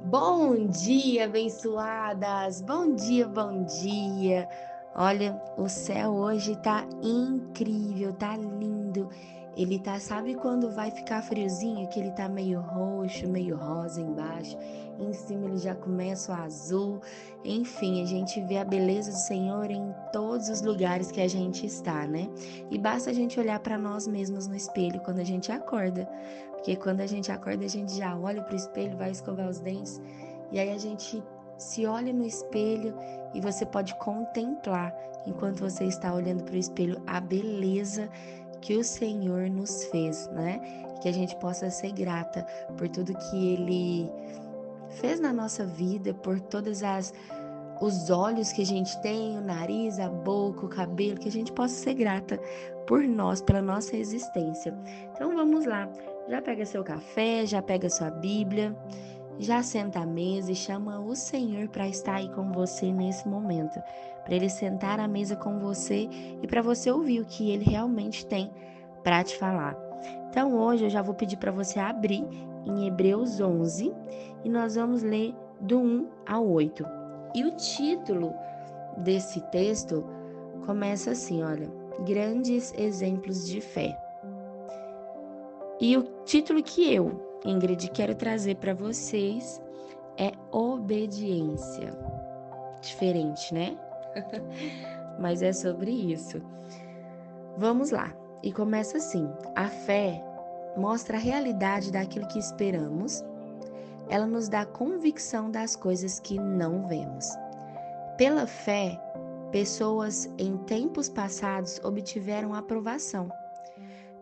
Bom dia, abençoadas! Bom dia, bom dia! Olha, o céu hoje tá incrível, tá lindo. Ele tá, sabe quando vai ficar friozinho, que ele tá meio roxo, meio rosa embaixo, em cima ele já começa o azul. Enfim, a gente vê a beleza do Senhor em todos os lugares que a gente está, né? E basta a gente olhar para nós mesmos no espelho quando a gente acorda. Porque quando a gente acorda, a gente já olha para o espelho, vai escovar os dentes, e aí a gente se olha no espelho e você pode contemplar, enquanto você está olhando para o espelho, a beleza que o Senhor nos fez, né? E que a gente possa ser grata por tudo que Ele fez na nossa vida, por todas as os olhos que a gente tem, o nariz, a boca, o cabelo, que a gente possa ser grata por nós, pela nossa existência. Então vamos lá, já pega seu café, já pega sua Bíblia, já senta à mesa e chama o Senhor para estar aí com você nesse momento, para Ele sentar à mesa com você e para você ouvir o que Ele realmente tem para te falar. Então hoje eu já vou pedir para você abrir em Hebreus 11 e nós vamos ler do 1 ao 8. E o título desse texto começa assim, olha, grandes exemplos de fé. E o título que eu, Ingrid, quero trazer para vocês é obediência. Diferente, né? Mas é sobre isso. Vamos lá. E começa assim: a fé mostra a realidade daquilo que esperamos, ela nos dá convicção das coisas que não vemos. Pela fé, pessoas em tempos passados obtiveram aprovação.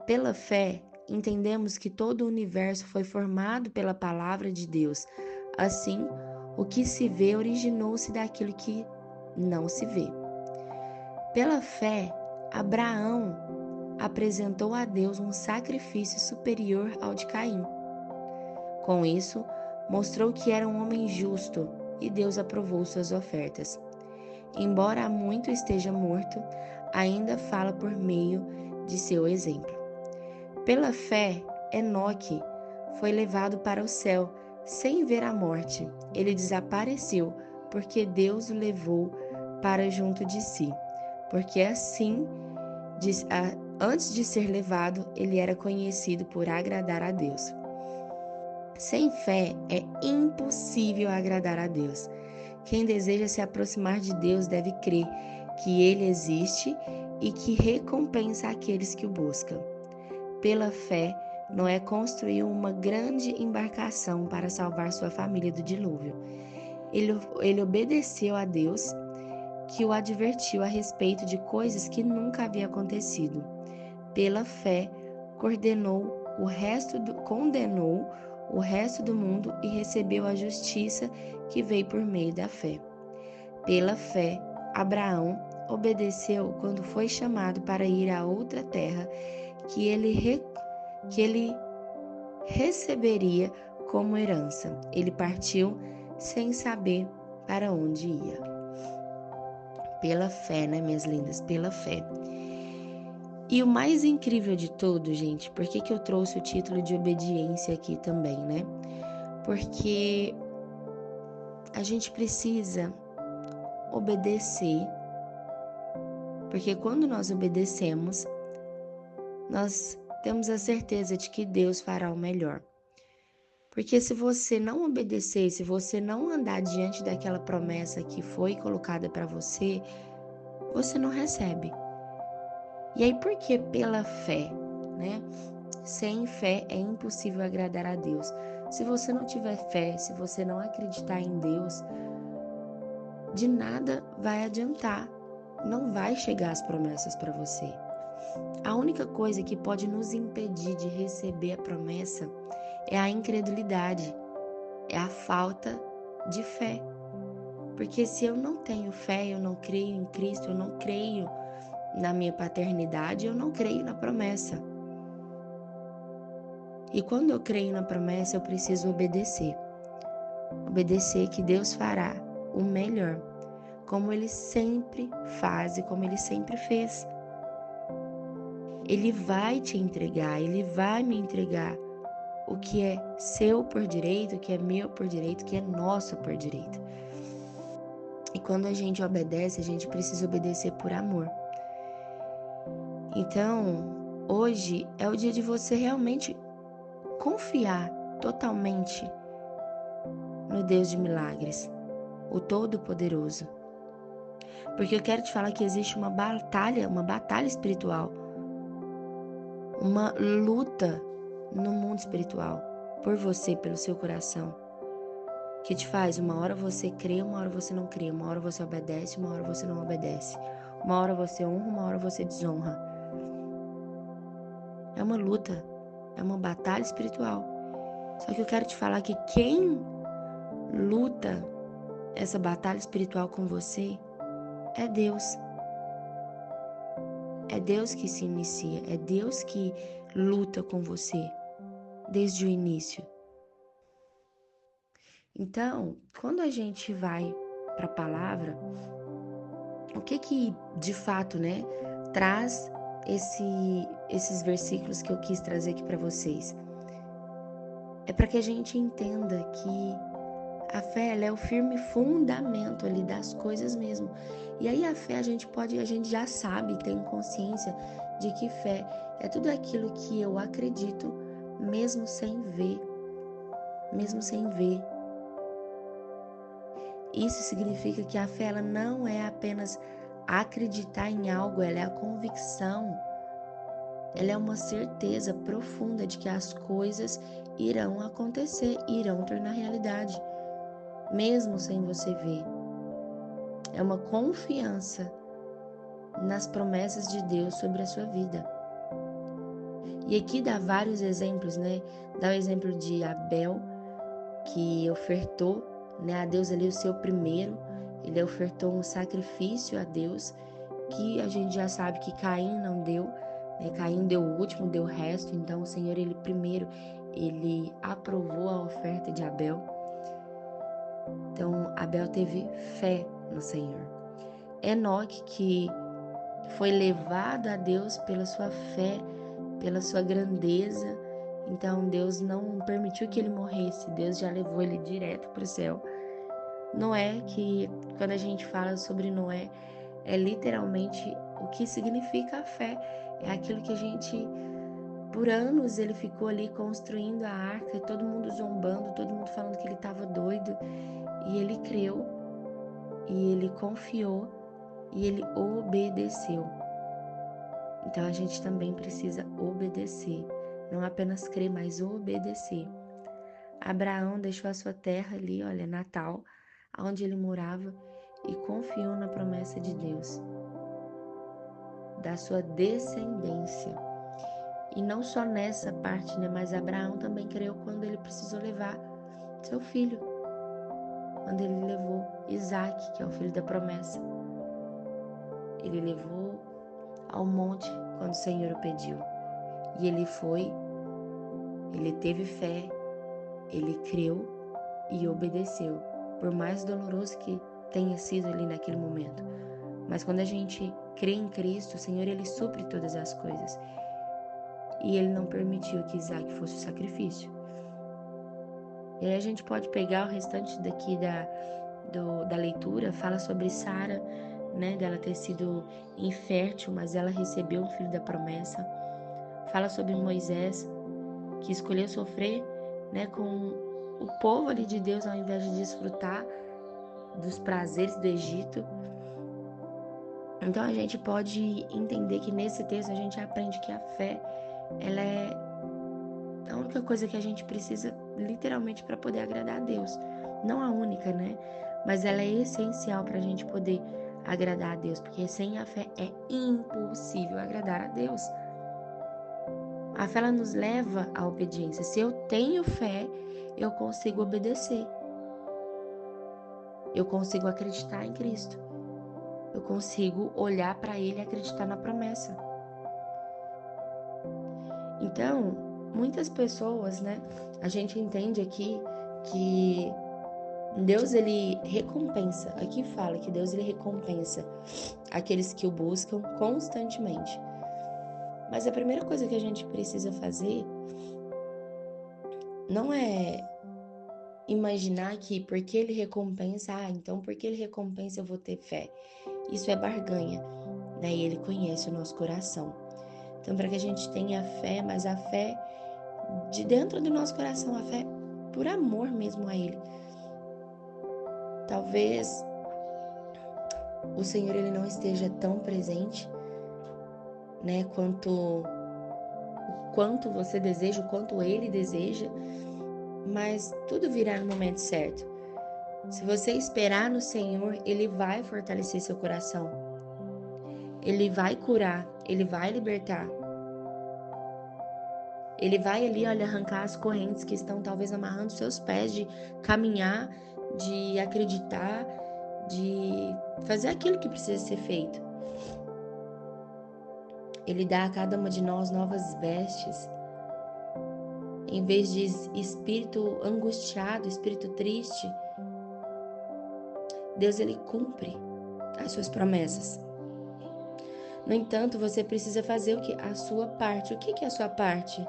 Pela fé, entendemos que todo o universo foi formado pela palavra de Deus. Assim, o que se vê originou-se daquilo que não se vê. Pela fé, Abraão apresentou a Deus um sacrifício superior ao de Caim. Com isso, mostrou que era um homem justo e Deus aprovou suas ofertas. Embora há muito esteja morto, ainda fala por meio de seu exemplo. Pela fé, Enoque foi levado para o céu sem ver a morte. Ele desapareceu porque Deus o levou para junto de si. Porque assim, antes de ser levado, ele era conhecido por agradar a Deus. Sem fé é impossível agradar a Deus. Quem deseja se aproximar de Deus deve crer que Ele existe e que recompensa aqueles que o buscam. Pela fé, Noé construiu uma grande embarcação para salvar sua família do dilúvio. Ele obedeceu a Deus, que o advertiu a respeito de coisas que nunca haviam acontecido. Pela fé, condenou o resto do mundo e recebeu a justiça que veio por meio da fé. Pela fé, Abraão obedeceu quando foi chamado para ir a outra terra que ele receberia como herança. Ele partiu sem saber para onde ia. Pela fé, né, minhas lindas? Pela fé. E o mais incrível de tudo, gente, por que eu trouxe o título de obediência aqui também, né? Porque a gente precisa obedecer, porque quando nós obedecemos, nós temos a certeza de que Deus fará o melhor. Porque se você não obedecer, se você não andar diante daquela promessa que foi colocada para você, você não recebe. E aí, por que pela fé, né? Sem fé é impossível agradar a Deus. Se você não tiver fé, se você não acreditar em Deus, de nada vai adiantar. Não vai chegar as promessas para você. A única coisa que pode nos impedir de receber a promessa é a incredulidade, é a falta de fé. Porque se eu não tenho fé, eu não creio em Cristo, eu não creio na minha paternidade, eu não creio na promessa. E quando eu creio na promessa, eu preciso obedecer. Obedecer que Deus fará o melhor, como Ele sempre faz e como Ele sempre fez. Ele vai te entregar, Ele vai me entregar o que é seu por direito, o que é meu por direito, o que é nosso por direito. E quando a gente obedece, a gente precisa obedecer por amor. Então, hoje é o dia de você realmente confiar totalmente no Deus de milagres, o Todo-Poderoso. Porque eu quero te falar que existe uma batalha espiritual, uma luta no mundo espiritual, por você, pelo seu coração, que te faz, uma hora você crê, uma hora você não crê, uma hora você obedece, uma hora você não obedece, uma hora você honra, uma hora você desonra. É uma luta, é uma batalha espiritual. Só que eu quero te falar que quem luta essa batalha espiritual com você é Deus. É Deus que se inicia, é Deus que luta com você desde o início. Então, quando a gente vai para a palavra, o que de fato, né, traz esses versículos que eu quis trazer aqui para vocês? É para que a gente entenda que a fé, ela é o firme fundamento ali das coisas mesmo. E aí a fé a gente já sabe, tem consciência de que fé é tudo aquilo que eu acredito, mesmo sem ver, mesmo sem ver. Isso significa que a fé ela não é apenas acreditar em algo, ela é a convicção. Ela é uma certeza profunda de que as coisas irão acontecer, irão tornar realidade, mesmo sem você ver. É uma confiança nas promessas de Deus sobre a sua vida. E aqui dá vários exemplos, né? Dá o exemplo de Abel, que ofertou, né, a Deus ali o seu primeiro. Ele ofertou um sacrifício a Deus, que a gente já sabe que Caim não deu, né? Caim deu o último, deu o resto. Então o Senhor, ele primeiro, ele aprovou a oferta de Abel. Então Abel teve fé no Senhor. Enoque, que foi levado a Deus pela sua fé, pela sua grandeza. Então Deus não permitiu que ele morresse, Deus já levou ele direto para o céu. Noé, que quando a gente fala sobre Noé, é literalmente o que significa a fé. É aquilo que a gente, por anos, ele ficou ali construindo a arca, e todo mundo zombando, todo mundo falando que ele estava doido. E ele creu, e ele confiou, e ele obedeceu. Então a gente também precisa obedecer, não apenas crer, mas obedecer. Abraão deixou a sua terra ali, olha, natal, onde ele morava, e confiou na promessa de Deus, da sua descendência. E não só nessa parte, né, mas Abraão também creu quando ele precisou levar seu filho, quando ele levou Isaque, que é o filho da promessa. Ele levou ao monte quando o Senhor o pediu. E ele foi, ele teve fé, ele creu e obedeceu, por mais doloroso que tenha sido ali naquele momento. Mas quando a gente crê em Cristo, o Senhor, ele supre todas as coisas. E ele não permitiu que Isaac fosse o sacrifício. E aí a gente pode pegar o restante daqui da leitura, fala sobre Sara, né, dela ter sido infértil, mas ela recebeu um filho da promessa. Fala sobre Moisés, que escolheu sofrer, né, com o povo ali de Deus, ao invés de desfrutar dos prazeres do Egito. Então a gente pode entender que nesse texto a gente aprende que a fé, ela é a única coisa que a gente precisa literalmente para poder agradar a Deus. Não a única, né? Mas ela é essencial para a gente poder agradar a Deus, porque sem a fé é impossível agradar a Deus. A fé ela nos leva à obediência. Se eu tenho fé, eu consigo obedecer. Eu consigo acreditar em Cristo. Eu consigo olhar para Ele e acreditar na promessa. Então, muitas pessoas, né? A gente entende aqui que Deus, ele recompensa. Aqui fala que Deus, ele recompensa aqueles que o buscam constantemente. Mas a primeira coisa que a gente precisa fazer não é imaginar que porque ele recompensa, então porque ele recompensa eu vou ter fé. Isso é barganha. Daí ele conhece o nosso coração. Então, para que a gente tenha fé, mas a fé de dentro do nosso coração, a fé por amor mesmo a ele. Talvez o Senhor ele não esteja tão presente, né, quanto você deseja, o quanto ele deseja, mas tudo virá no momento certo. Se você esperar no Senhor, ele vai fortalecer seu coração. Ele vai curar, ele vai libertar. Ele vai ali, olha, arrancar as correntes que estão talvez amarrando seus pés de caminhar, de acreditar, de fazer aquilo que precisa ser feito. Ele dá a cada uma de nós novas vestes. Em vez de espírito angustiado, espírito triste, Deus ele cumpre as suas promessas. No entanto, você precisa fazer o que? A sua parte. O que é a sua parte?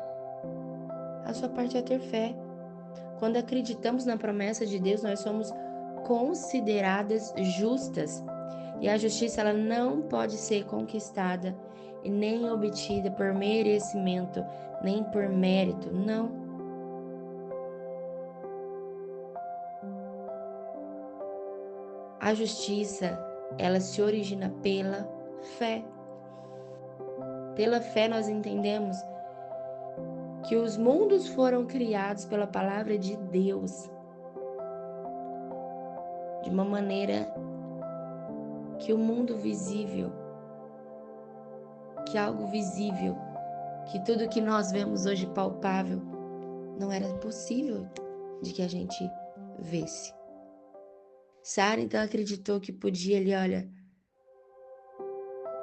A sua parte é ter fé. Quando acreditamos na promessa de Deus, nós somos consideradas justas. E a justiça ela não pode ser conquistada e nem obtida por merecimento, nem por mérito, não. A justiça, ela se origina pela fé. Pela fé nós entendemos que os mundos foram criados pela palavra de Deus, de uma maneira que o mundo visível, que algo visível, que tudo que nós vemos hoje palpável, não era possível de que a gente visse. Sara então acreditou que podia ali, olha,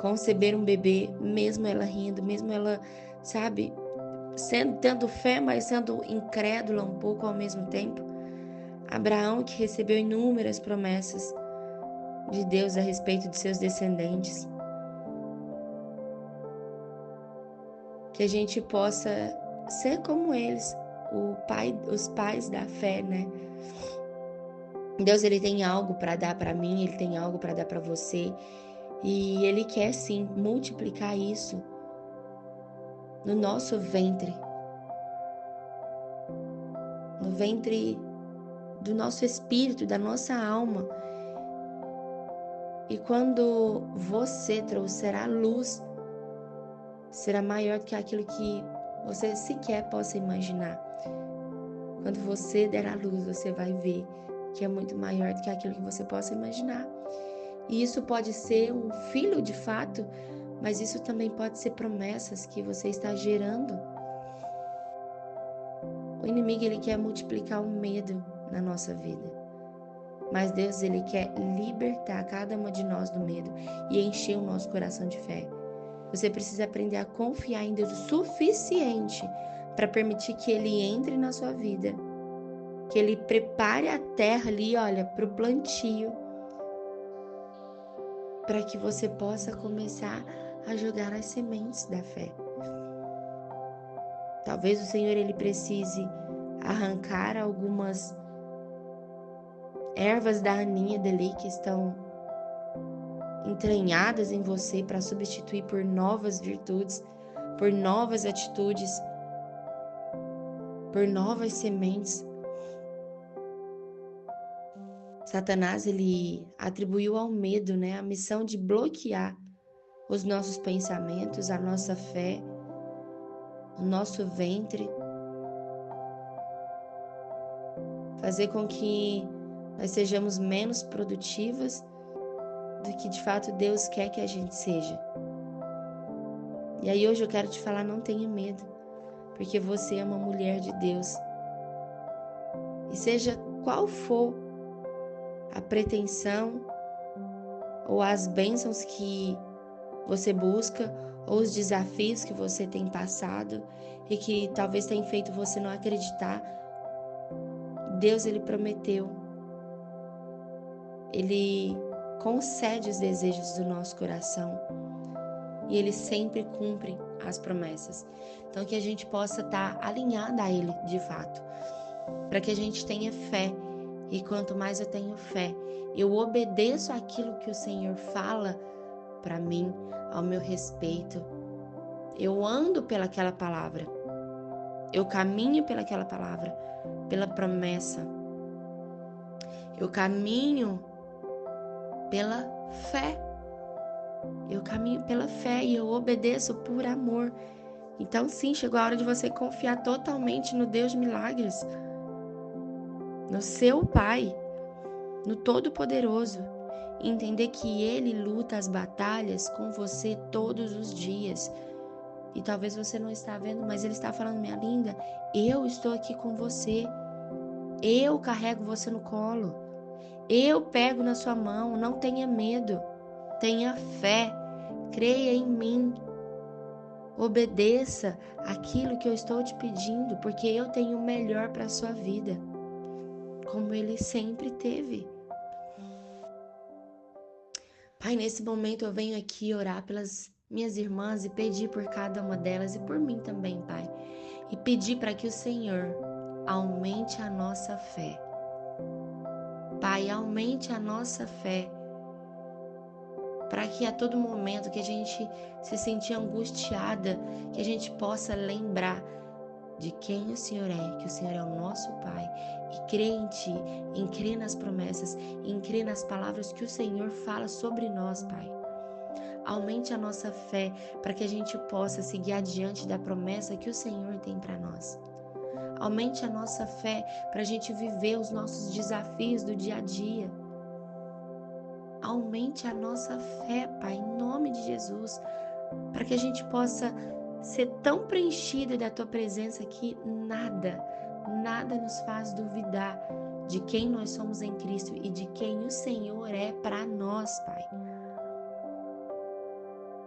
conceber um bebê, mesmo ela rindo, mesmo ela, sabe, tendo fé, mas sendo incrédula um pouco ao mesmo tempo. Abraão, que recebeu inúmeras promessas de Deus a respeito de seus descendentes. Que a gente possa ser como eles, os pais da fé, né? Deus, ele tem algo para dar para mim, ele tem algo para dar para você. E ele quer sim multiplicar isso no nosso ventre. No ventre do nosso espírito, da nossa alma. E quando você trouxer a luz, será maior do que aquilo que você sequer possa imaginar. Quando você der a luz, você vai ver que é muito maior do que aquilo que você possa imaginar. E isso pode ser um filho de fato, mas isso também pode ser promessas que você está gerando. O inimigo, ele quer multiplicar o medo na nossa vida. Mas Deus, ele quer libertar cada uma de nós do medo e encher o nosso coração de fé. Você precisa aprender a confiar em Deus o suficiente para permitir que ele entre na sua vida. Que ele prepare a terra ali, olha, para o plantio. Para que você possa começar a jogar as sementes da fé. Talvez o Senhor ele precise arrancar algumas ervas daninhas dali que estão entranhadas em você para substituir por novas virtudes, por novas atitudes, por novas sementes. Satanás ele atribuiu ao medo, né, a missão de bloquear os nossos pensamentos, a nossa fé, o nosso ventre, fazer com que nós sejamos menos produtivas do que de fato Deus quer que a gente seja. E aí hoje eu quero te falar, não tenha medo, porque você é uma mulher de Deus. E seja qual for a pretensão ou as bênçãos que você busca, ou os desafios que você tem passado e que talvez tenham feito você não acreditar, Deus ele prometeu. Ele concede os desejos do nosso coração. e Ele sempre cumpre as promessas. Então, que a gente possa estar alinhada a Ele de fato, para que a gente tenha fé. E quanto mais eu tenho fé, eu obedeço aquilo que o Senhor fala para mim, ao meu respeito. Eu ando pelaquela palavra. Eu caminho pelaquela palavra, pela promessa. Eu caminho pela fé. Eu caminho pela fé e eu obedeço por amor. Então, sim, chegou a hora de você confiar totalmente no Deus de milagres, no seu Pai, no Todo-Poderoso. E entender que Ele luta as batalhas com você todos os dias. E talvez você não está vendo, mas Ele está falando, minha linda, eu estou aqui com você. Eu carrego você no colo. Eu pego na sua mão. Não tenha medo. Tenha fé. Creia em mim. Obedeça aquilo que eu estou te pedindo, porque eu tenho o melhor para a sua vida, como Ele sempre teve. Pai, nesse momento eu venho aqui orar pelas minhas irmãs e pedir por cada uma delas e por mim também, Pai. E pedir para que o Senhor aumente a nossa fé. Pai, aumente a nossa fé, para que a todo momento que a gente se sentir angustiada, que a gente possa lembrar de quem o Senhor é, que o Senhor é o nosso Pai, e crer em Ti, em crer nas promessas, em crer nas palavras que o Senhor fala sobre nós, Pai. Aumente a nossa fé para que a gente possa seguir adiante da promessa que o Senhor tem para nós. Aumente a nossa fé para a gente viver os nossos desafios do dia a dia. Aumente a nossa fé, Pai, em nome de Jesus, para que a gente possa ser tão preenchido da Tua presença que nada nos faz duvidar de quem nós somos em Cristo e de quem o Senhor é para nós, Pai.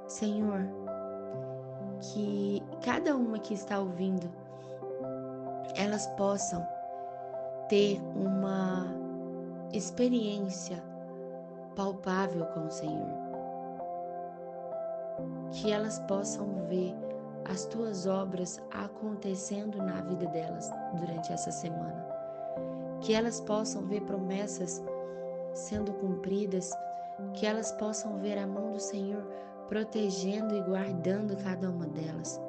Senhor, que cada uma que está ouvindo, elas possam ter uma experiência palpável com o Senhor. Que elas possam ver as Tuas obras acontecendo na vida delas durante essa semana. Que elas possam ver promessas sendo cumpridas, que elas possam ver a mão do Senhor protegendo e guardando cada uma delas.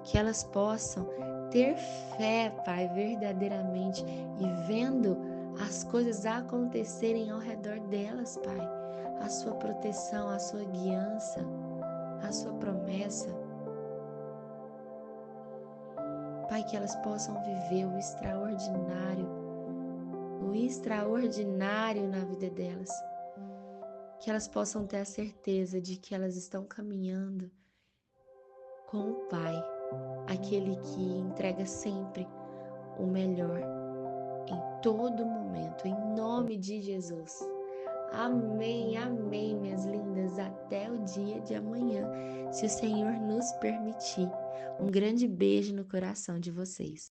Que elas possam ter fé, Pai, verdadeiramente, e vendo as coisas acontecerem ao redor delas, Pai. A Sua proteção, a Sua guiança, a Sua promessa. Pai, que elas possam viver o extraordinário na vida delas. Que elas possam ter a certeza de que elas estão caminhando com o Pai, aquele que entrega sempre o melhor em todo momento, em nome de Jesus. Amém, amém, minhas lindas, até o dia de amanhã, se o Senhor nos permitir. Um grande beijo no coração de vocês.